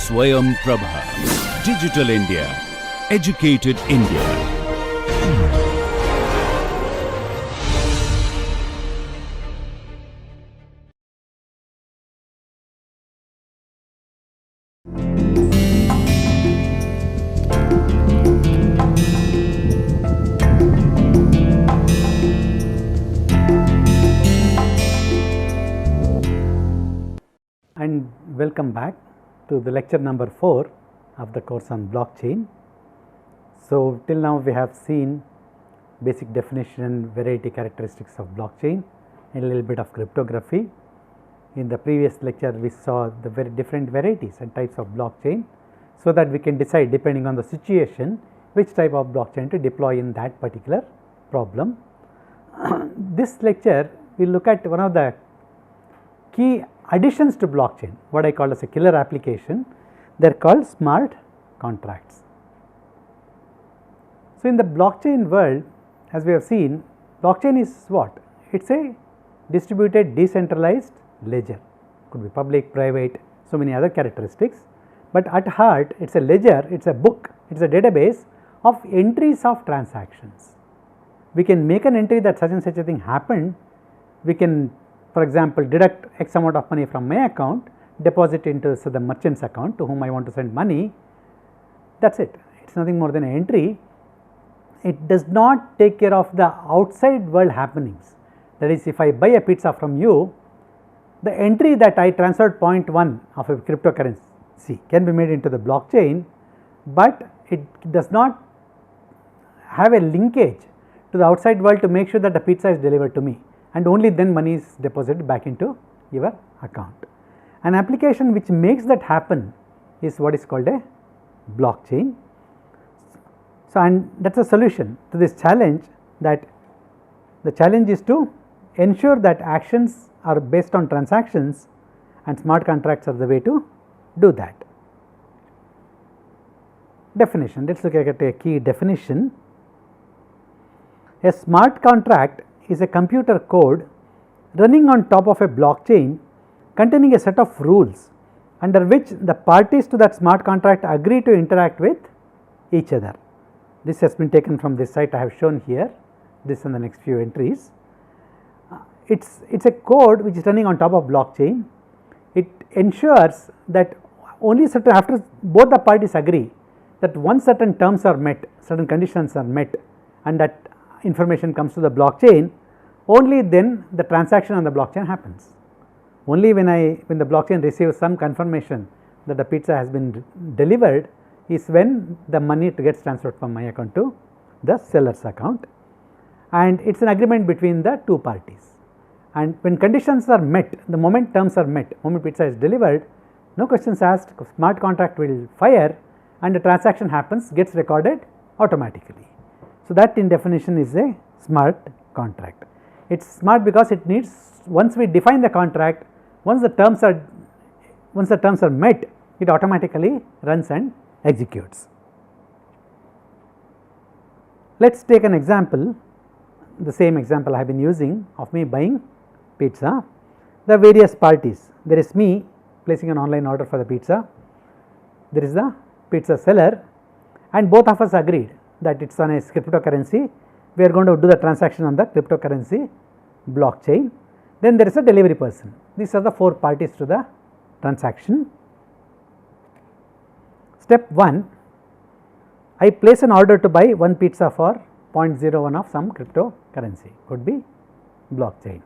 Swayam Prabha. Digital India. Educated India. And welcome back to the lecture number 4 of the course on blockchain. So, till now we have seen basic definition, variety characteristics of blockchain and a little bit of cryptography. In the previous lecture we saw the very different varieties and types of blockchain, so that we can decide depending on the situation which type of blockchain to deploy in that particular problem. This lecture we will look at one of the key additions to blockchain, what I call as a killer application. They are called smart contracts. So, in the blockchain world, as we have seen, blockchain is what? It is a distributed decentralized ledger, could be public, private, so many other characteristics, but at heart it is a ledger, it is a book, it is a database of entries of transactions. We can make an entry that such and such a thing happened. We can, for example, deduct X amount of money from my account, deposit into the merchant's account to whom I want to send money. That is it. It is nothing more than an entry. It does not take care of the outside world happenings. That is, if I buy a pizza from you, the entry that I transferred 0.1 of a cryptocurrency can be made into the blockchain, but it does not have a linkage to the outside world to make sure that the pizza is delivered to me, and only then money is deposited back into your account. An application which makes that happen is what is called a blockchain. So, and that is a solution to this challenge, that the challenge is to ensure that actions are based on transactions, and smart contracts are the way to do that. Definition, let us look at a key definition. A smart contract is a computer code running on top of a blockchain containing a set of rules under which the parties to that smart contract agree to interact with each other. This has been taken from this site I have shown here, this and the next few entries. It is a code which is running on top of blockchain. It ensures that only certain, after both the parties agree that once certain terms are met, certain conditions are met, and that information comes to the blockchain, only then the transaction on the blockchain happens. Only when the blockchain receives some confirmation that the pizza has been delivered is when the money gets transferred from my account to the seller's account, and it is an agreement between the two parties. And when conditions are met, the moment terms are met, moment pizza is delivered, no questions asked, smart contract will fire and the transaction happens, gets recorded automatically. So, that in definition is a smart contract. It is smart because it needs, once we define the contract, once the terms are met, it automatically runs and executes. Let us take an example, the same example I have been using of me buying pizza. The various parties, there is me placing an online order for the pizza, there is the pizza seller, and both of us agreed that it is on a cryptocurrency. We are going to do the transaction on the cryptocurrency blockchain. Then there is a delivery person. These are the 4 parties to the transaction. Step 1, I place an order to buy one pizza for 0.01 of some cryptocurrency, could be blockchain.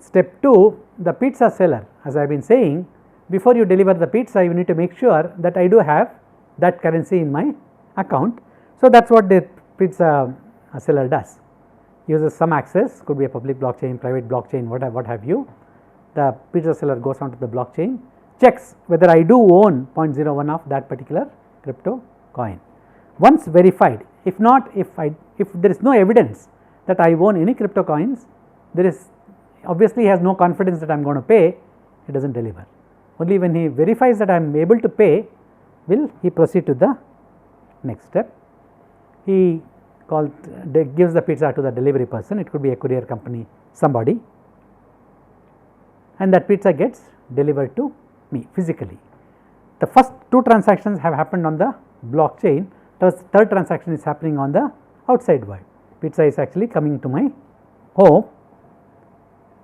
Step 2, the pizza seller, as I have been saying, before you deliver the pizza, you need to make sure that I do have that currency in my account. So, that is what the pizza seller does, uses some access, could be a public blockchain, private blockchain, what have you. The pizza seller goes onto the blockchain, checks whether I do own 0.01 of that particular crypto coin. Once verified, if not, if there is no evidence that I own any crypto coins, there is obviously he has no confidence that I am going to pay, he does not deliver. Only when he verifies that I am able to pay, will he proceed to the next step. He gives the pizza to the delivery person, it could be a courier company, somebody, and that pizza gets delivered to me physically. The first two transactions have happened on the blockchain, the third transaction is happening on the outside world. Pizza is actually coming to my home.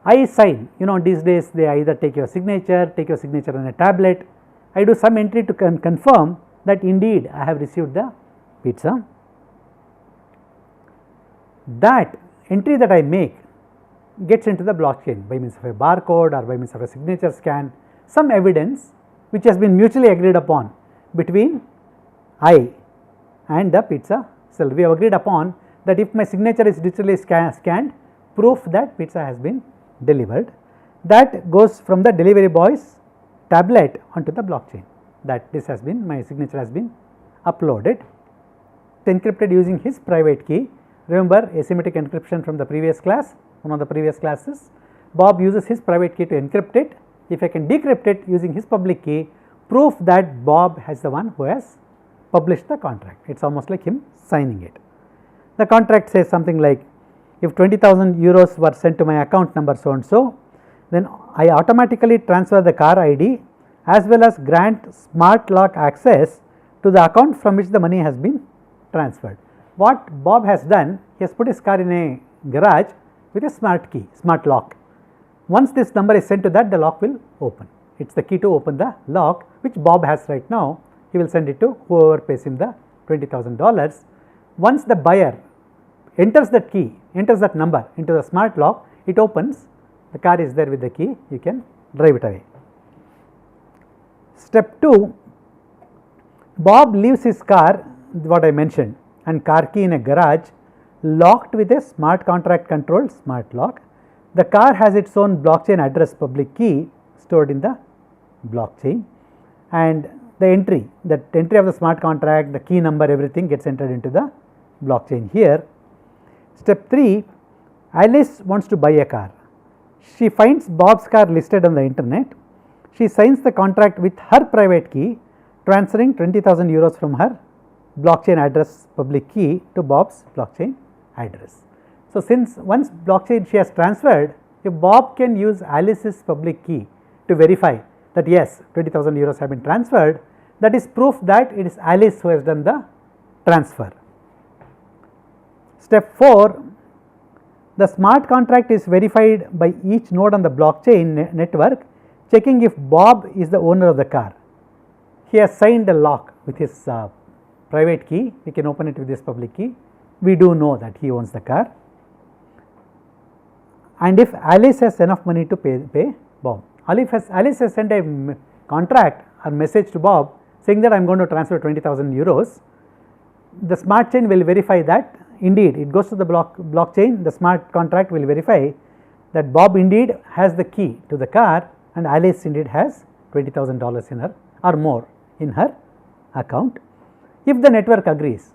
I sign, these days they either take your signature on a tablet. I do some entry to confirm that indeed I have received the pizza. That entry that I make gets into the blockchain by means of a barcode or by means of a signature scan, some evidence which has been mutually agreed upon between I and the pizza seller. We have agreed upon that if my signature is digitally scanned, proof that pizza has been delivered, that goes from the delivery boy's tablet onto the blockchain, that this has been, my signature has been uploaded. Encrypted using his private key. Remember asymmetric encryption from the previous class, one of the previous classes. Bob uses his private key to encrypt it. If I can decrypt it using his public key, proof that Bob has the one who has published the contract. It is almost like him signing it. The contract says something like, if 20,000 euros were sent to my account number so and so, then I automatically transfer the car ID as well as grant smart lock access to the account from which the money has been transferred. What Bob has done, he has put his car in a garage with a smart key, smart lock. Once this number is sent to that, the lock will open. It is the key to open the lock which Bob has right now. He will send it to whoever pays him the $20,000. Once the buyer enters that key, enters that number into the smart lock, it opens, the car is there with the key, you can drive it away. Step 2, Bob leaves his car, what I mentioned, and car key in a garage locked with a smart contract controlled smart lock. The car has its own blockchain address public key stored in the blockchain, and the entry of the smart contract, the key number, everything gets entered into the blockchain here. Step 3, Alice wants to buy a car. She finds Bob's car listed on the internet. She signs the contract with her private key, transferring 20,000 euros from her blockchain address public key to Bob's blockchain address. So, since once blockchain she has transferred, if Bob can use Alice's public key to verify that yes, 20,000 euros have been transferred, that is proof that it is Alice who has done the transfer. Step 4, the smart contract is verified by each node on the blockchain network, checking if Bob is the owner of the car. He has signed a lock with his private key, we can open it with this public key, we do know that he owns the car. And if Alice has enough money to pay Bob, Alice has sent a contract or message to Bob saying that I am going to transfer 20,000 euros, the smart chain will verify that indeed it goes to the blockchain, the smart contract will verify that Bob indeed has the key to the car and Alice indeed has $20,000 in her or more in her account. If the network agrees,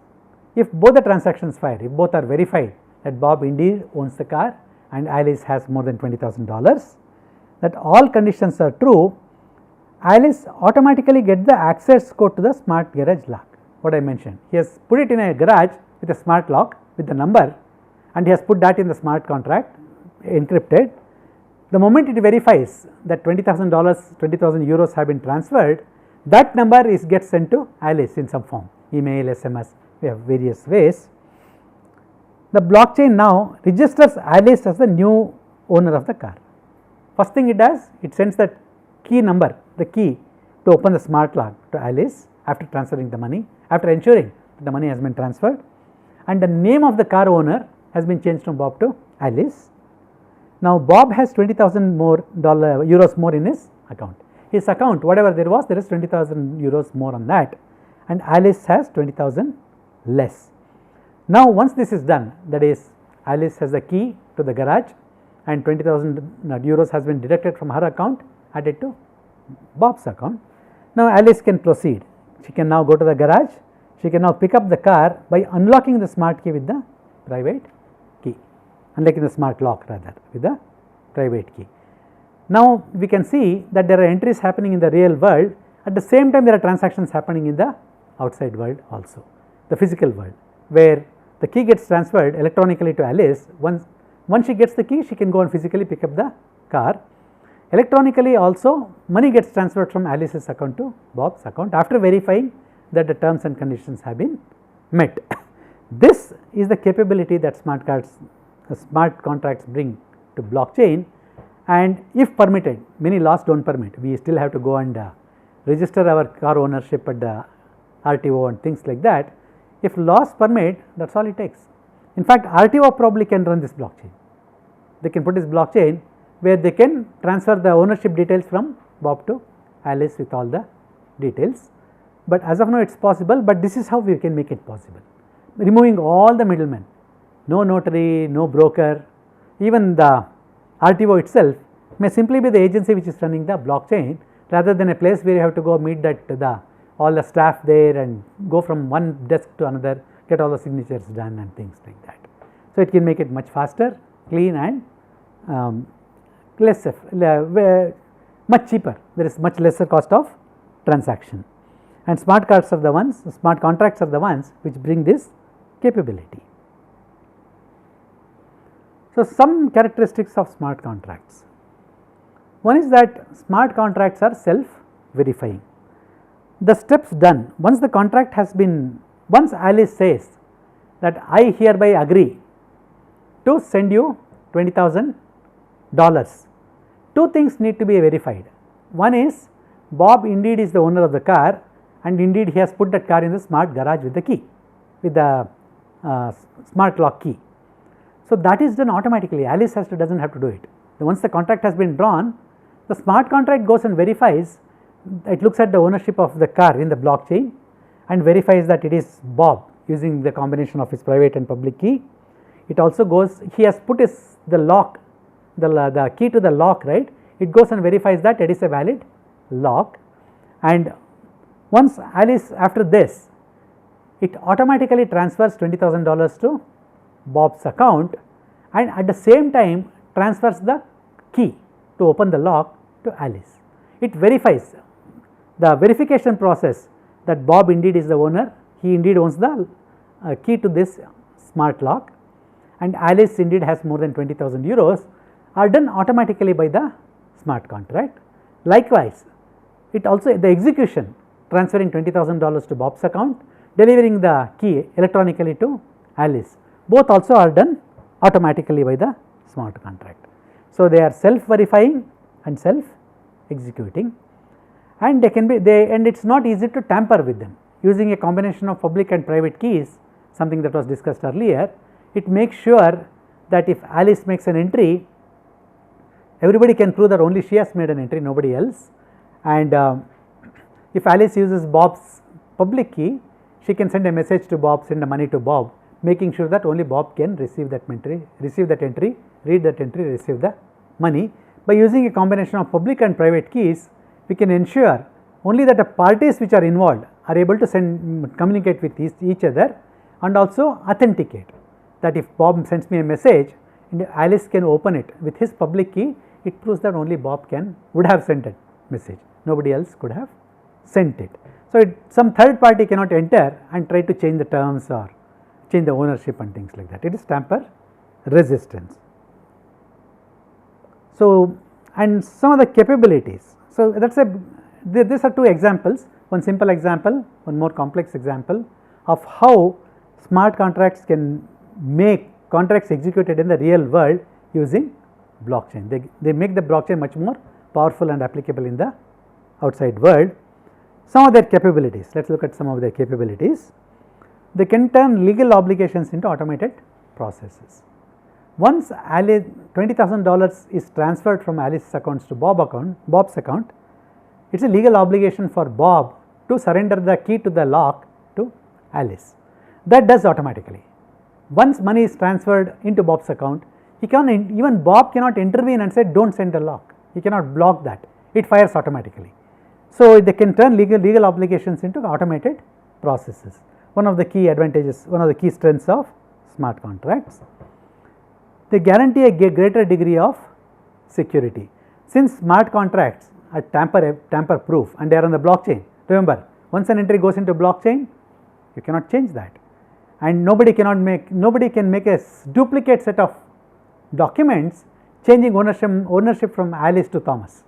if both the transactions fire, if both are verified that Bob indeed owns the car and Alice has more than $20,000, that all conditions are true, Alice automatically gets the access code to the smart garage lock. What I mentioned, he has put it in a garage with a smart lock with the number and he has put that in the smart contract encrypted. The moment it verifies that $20,000, 20,000 euros have been transferred, that number gets sent to Alice in some form, email, SMS, we have various ways. The blockchain now registers Alice as the new owner of the car. First thing it does, it sends that key number, the key to open the smart lock to Alice after transferring the money, after ensuring that the money has been transferred, and the name of the car owner has been changed from Bob to Alice. Now Bob has 20,000 euros more in his account. His account, whatever there was, there is 20,000 euros more on that, and Alice has 20,000 less. Now once this is done, that is Alice has the key to the garage and 20,000 euros has been deducted from her account, added to Bob's account. Now Alice can proceed. She can now go to the garage, she can now pick up the car by unlocking the smart key with the private key, unlocking the smart lock rather with the private key. Now we can see that there are entries happening in the real world, at the same time there are transactions happening in the outside world also, the physical world, where the key gets transferred electronically to Alice. Once she gets the key, she can go and physically pick up the car. Electronically also money gets transferred from Alice's account to Bob's account after verifying that the terms and conditions have been met. This is the capability that smart contracts bring to blockchain, and if permitted, many laws do not permit, we still have to go and register our car ownership at the RTO and things like that. If laws permit, that is all it takes. In fact, RTO probably can run this blockchain. They can put this blockchain where they can transfer the ownership details from Bob to Alice with all the details. But as of now it is possible, but this is how we can make it possible, removing all the middlemen, no notary, no broker. Even the RTO itself may simply be the agency which is running the blockchain, rather than a place where you have to go meet that all the staff there and go from one desk to another, get all the signatures done and things like that. So, it can make it much faster, clean and much cheaper. There is much lesser cost of transaction, and smart contracts are the ones which bring this capability. So, some characteristics of smart contracts. One is that smart contracts are self verifying. The steps done, once the contract has been, once Alice says that I hereby agree to send you $20,000, two things need to be verified. One is Bob indeed is the owner of the car, and indeed he has put that car in the smart garage with the key, with the smart lock key. So, that is done automatically, Alice does not have to do it. Once the contract has been drawn, the smart contract goes and verifies, it looks at the ownership of the car in the blockchain and verifies that it is Bob using the combination of his private and public key. It also goes, he has put the lock, the key to the lock, right, it goes and verifies that it is a valid lock, and once Alice, after this, it automatically transfers $20,000 to Bob's account, and at the same time transfers the key to open the lock to Alice. It verifies the verification process that Bob indeed is the owner, he indeed owns the key to this smart lock, and Alice indeed has more than 20,000 euros, are done automatically by the smart contract. Likewise, it also the execution transferring $20,000 to Bob's account, delivering the key electronically to Alice, both also are done automatically by the smart contract. So, they are self verifying and self executing, and they can be and it is not easy to tamper with them. Using a combination of public and private keys, something that was discussed earlier, it makes sure that if Alice makes an entry, everybody can prove that only she has made an entry, nobody else, and if Alice uses Bob's public key, she can send a message to Bob, send the money to Bob, making sure that only Bob can receive that entry, read that entry, receive the money. By using a combination of public and private keys, we can ensure only that the parties which are involved are able to communicate with each other, and also authenticate that if Bob sends me a message and Alice can open it with his public key, it proves that only Bob would have sent a message, nobody else could have sent it. So, some third party cannot enter and try to change the terms or change the ownership and things like that. It is tamper resistance. So, and some of the capabilities. So, that is these are two examples, one simple example, one more complex example of how smart contracts can make contracts executed in the real world using blockchain. They make the blockchain much more powerful and applicable in the outside world. Some of their capabilities, let us look at some of their capabilities. They can turn legal obligations into automated processes. Once $20,000 is transferred from Alice's accounts to Bob's account, it is a legal obligation for Bob to surrender the key to the lock to Alice. That does automatically. Once money is transferred into Bob's account, even Bob cannot intervene and say do not send the lock, he cannot block that, it fires automatically. So, they can turn legal obligations into automated processes, one of the key advantages, one of the key strengths of smart contracts. They guarantee a greater degree of security. Since smart contracts are tamper proof and they are on the blockchain, remember, once an entry goes into blockchain, you cannot change that, and nobody can make a duplicate set of documents, changing ownership from Alice to Thomas.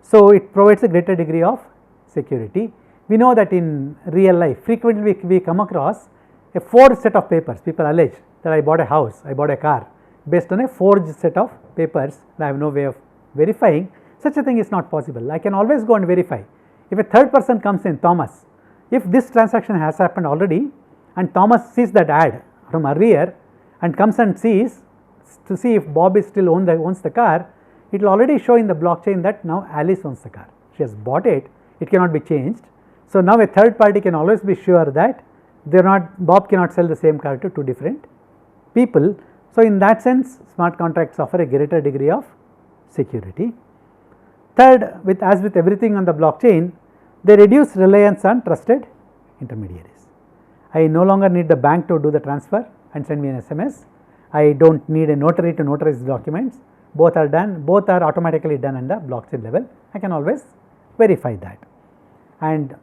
So, it provides a greater degree of security. We know that in real life frequently we come across a forged set of papers. People allege that I bought a house, I bought a car based on a forged set of papers and I have no way of verifying. Such a thing is not possible. I can always go and verify. If a third person comes in, Thomas, if this transaction has happened already and Thomas sees that ad from earlier and comes and sees to see if Bob is still owns the car, it will already show in the blockchain that now Alice owns the car. She has bought it, it cannot be changed. So, now a third party can always be sure that Bob cannot sell the same car to two different people. So, in that sense smart contracts offer a greater degree of security. Third, as with everything on the blockchain, they reduce reliance on trusted intermediaries. I no longer need the bank to do the transfer and send me an SMS. I do not need a notary to notarize the documents. Both are automatically done at the blockchain level. I can always verify that. And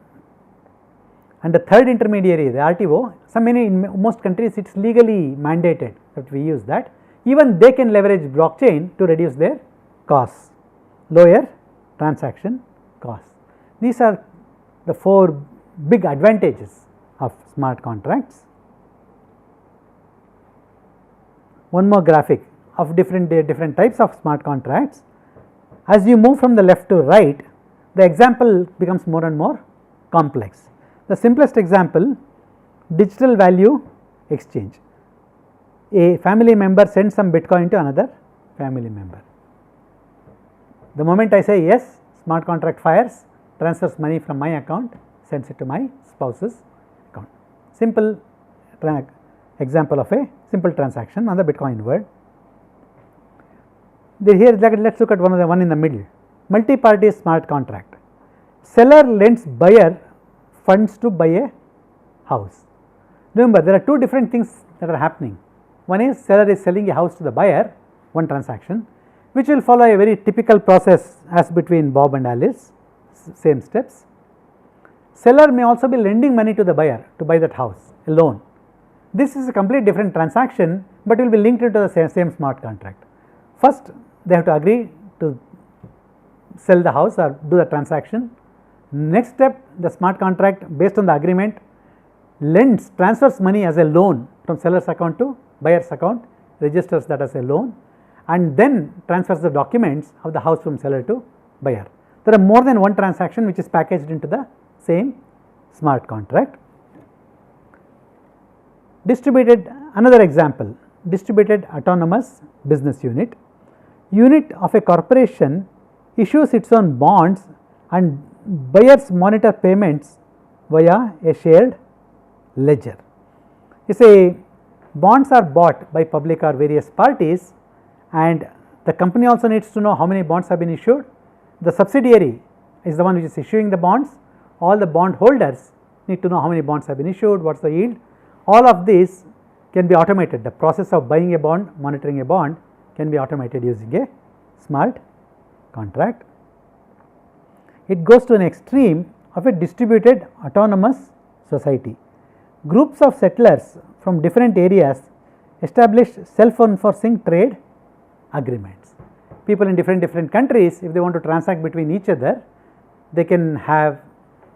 the third intermediary, the RTO, in most countries it is legally mandated that we use that. Even they can leverage blockchain to reduce their costs, lower transaction costs. These are the four big advantages of smart contracts. One more graphic of different types of smart contracts. As you move from the left to right, the example becomes more and more complex. The simplest example, digital value exchange. A family member sends some Bitcoin to another family member. The moment I say yes, smart contract fires, transfers money from my account, sends it to my spouse's account. Simple example of a simple transaction on the Bitcoin world. Here let us look at one in the middle, multi-party smart contract. Seller lends buyer funds to buy a house. Remember, there are two different things that are happening. One is seller is selling a house to the buyer, one transaction, which will follow a very typical process as between Bob and Alice, same steps. Seller may also be lending money to the buyer to buy that house, a loan. This is a complete different transaction, but will be linked into the same smart contract. First, they have to agree to sell the house or do the transaction. Next step, the smart contract based on the agreement transfers money as a loan from seller's account to buyer's account, registers that as a loan, and then transfers the documents of the house from seller to buyer. There are more than one transaction which is packaged into the same smart contract. Another example, distributed autonomous business unit. Unit of a corporation issues its own bonds and buyers monitor payments via a shared ledger. You say bonds are bought by public or various parties, and the company also needs to know how many bonds have been issued. The subsidiary is the one which is issuing the bonds. All the bond holders need to know how many bonds have been issued, what is the yield. All of these can be automated. The process of buying a bond, monitoring a bond can be automated using a smart contract. It goes to an extreme of a distributed autonomous society. Groups of settlers from different areas establish self-enforcing trade agreements. People in different countries, if they want to transact between each other, they can have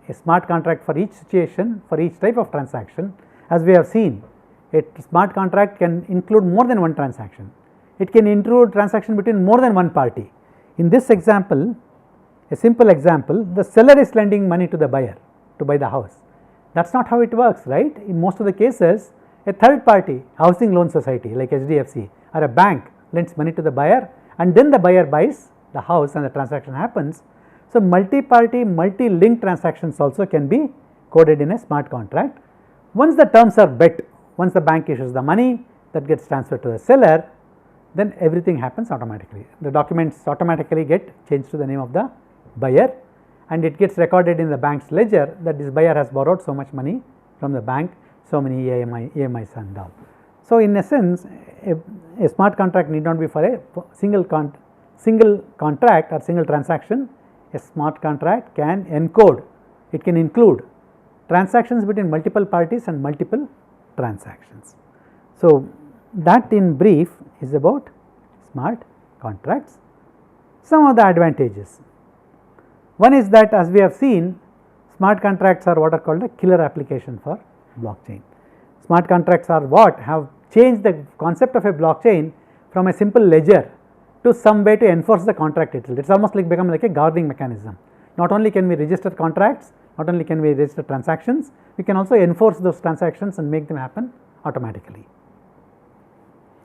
a smart contract for each situation, for each type of transaction. As we have seen, a smart contract can include more than one transaction. It can include transaction between more than one party. In this example, a simple example, the seller is lending money to the buyer to buy the house. That is not how it works, right? In most of the cases, a third party housing loan society like HDFC or a bank lends money to the buyer, and then the buyer buys the house and the transaction happens. So, multi-party, multi-link transactions also can be coded in a smart contract. Once the terms are bet, once the bank issues the money, that gets transferred to the seller, then everything happens automatically. The documents automatically get changed to the name of the buyer, and it gets recorded in the bank's ledger that this buyer has borrowed so much money from the bank, so many EMIs and all. So, in essence, a smart contract need not be for a single contract or single transaction. A smart contract can encode, it can include transactions between multiple parties and multiple transactions. So, that in brief is about smart contracts. Some of the advantages. One is that, as we have seen, smart contracts are what are called a killer application for blockchain. Smart contracts are what have changed the concept of a blockchain from a simple ledger to some way to enforce the contract itself. It is almost like become like a governing mechanism. Not only can we register contracts, not only can we register transactions, we can also enforce those transactions and make them happen automatically.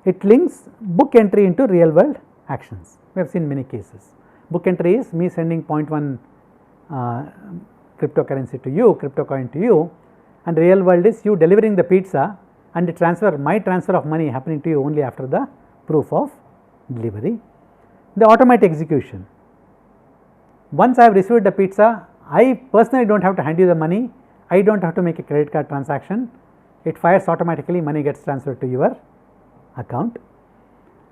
It links book entry into real world actions. We have seen many cases. Book entry is me sending 0.1 cryptocurrency to you, crypto coin to you, and real world is you delivering the pizza and the transfer, my transfer of money happening to you only after the proof of delivery. The automatic execution. Once I have received the pizza, I personally do not have to hand you the money, I do not have to make a credit card transaction, it fires automatically, money gets transferred to your account,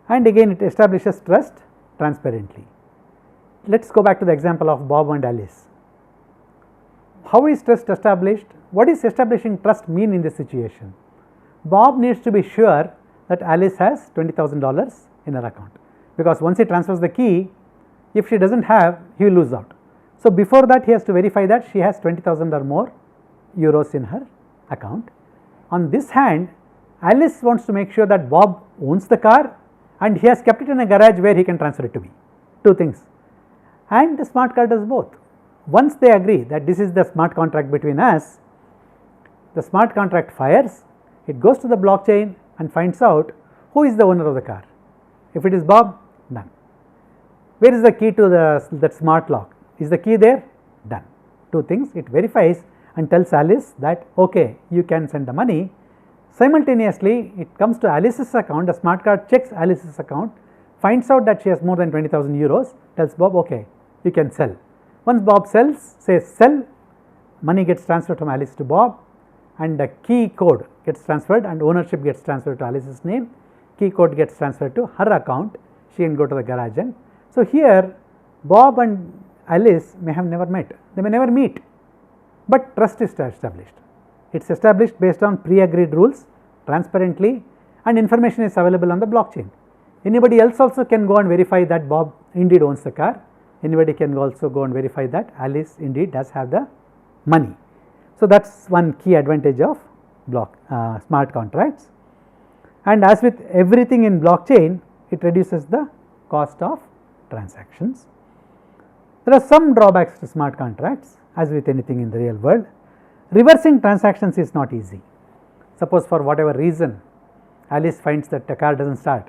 and again it establishes trust transparently. Let us go back to the example of Bob and Alice. How is trust established? What is establishing trust mean in this situation? Bob needs to be sure that Alice has $20,000 in her account, because once he transfers the key, if she does not have, he will lose out. So, before that he has to verify that she has 20,000 or more euros in her account. On this hand, Alice wants to make sure that Bob owns the car and he has kept it in a garage where he can transfer it to me. Two things, and the smart card does both. Once they agree that this is the smart contract between us, the smart contract fires, it goes to the blockchain and finds out who is the owner of the car. If it is Bob, done. Where is the key to that smart lock? Is the key there? Done. Two things, it verifies and tells Alice that okay, you can send the money. Simultaneously, it comes to Alice's account, the smart card checks Alice's account, finds out that she has more than 20,000 euros, tells Bob okay, you can sell. Once Bob sells, says sell, money gets transferred from Alice to Bob and the key code gets transferred and ownership gets transferred to Alice's name, key code gets transferred to her account, she can go to the garage. And so, here Bob and Alice may have never met, they may never meet, but trust is established. It is established based on pre-agreed rules transparently, and information is available on the blockchain. Anybody else also can go and verify that Bob indeed owns the car, anybody can also go and verify that Alice indeed does have the money. So, that is one key advantage of smart contracts, and as with everything in blockchain, it reduces the cost of transactions. There are some drawbacks to smart contracts, as with anything in the real world. Reversing transactions is not easy. Suppose for whatever reason Alice finds that the car does not start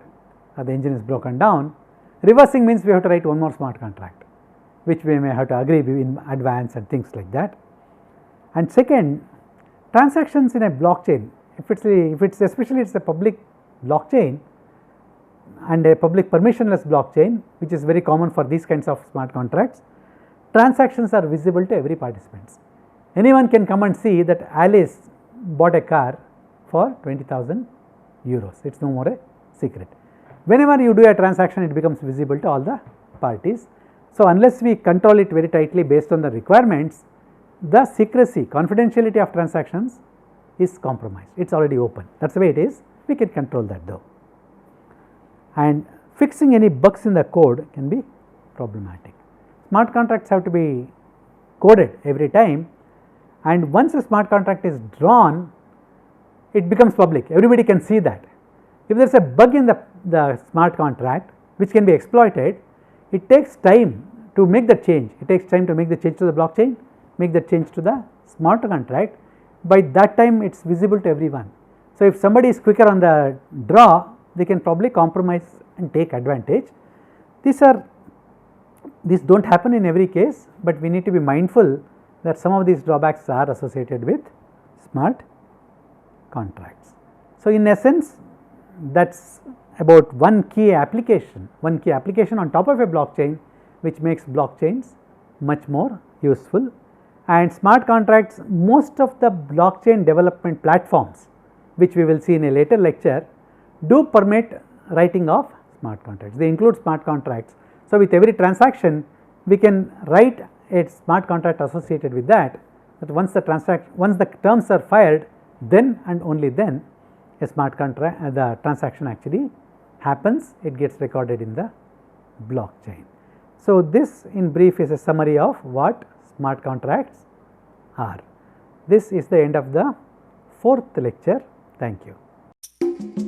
or the engine is broken down, reversing means we have to write one more smart contract, which we may have to agree in advance and things like that. And second, transactions in a blockchain, if it's especially it's a public blockchain and a public permissionless blockchain, which is very common for these kinds of smart contracts, transactions are visible to every participant. Anyone can come and see that Alice bought a car for 20,000 euros, it is no more a secret. Whenever you do a transaction, it becomes visible to all the parties. So, unless we control it very tightly based on the requirements, the secrecy, confidentiality of transactions is compromised, it is already open, that is the way it is, we can control that though. And fixing any bugs in the code can be problematic. Smart contracts have to be coded every time, and once a smart contract is drawn, it becomes public, everybody can see that. If there is a bug in the smart contract which can be exploited, it takes time to make the change, it takes time to make the change to the blockchain, make the change to the smart contract, by that time it is visible to everyone. So, if somebody is quicker on the draw, they can probably compromise and take advantage. These do not happen in every case, but we need to be mindful that some of these drawbacks are associated with smart contracts. So, in essence, that is about one key application on top of a blockchain which makes blockchains much more useful. And smart contracts, most of the blockchain development platforms, which we will see in a later lecture, do permit writing of smart contracts, they include smart contracts. So, with every transaction we can write a smart contract associated with that once the terms are fired, then and only then a smart contract, the transaction actually happens, it gets recorded in the blockchain. So, this in brief is a summary of what smart contracts are. This is the end of the fourth lecture. Thank you.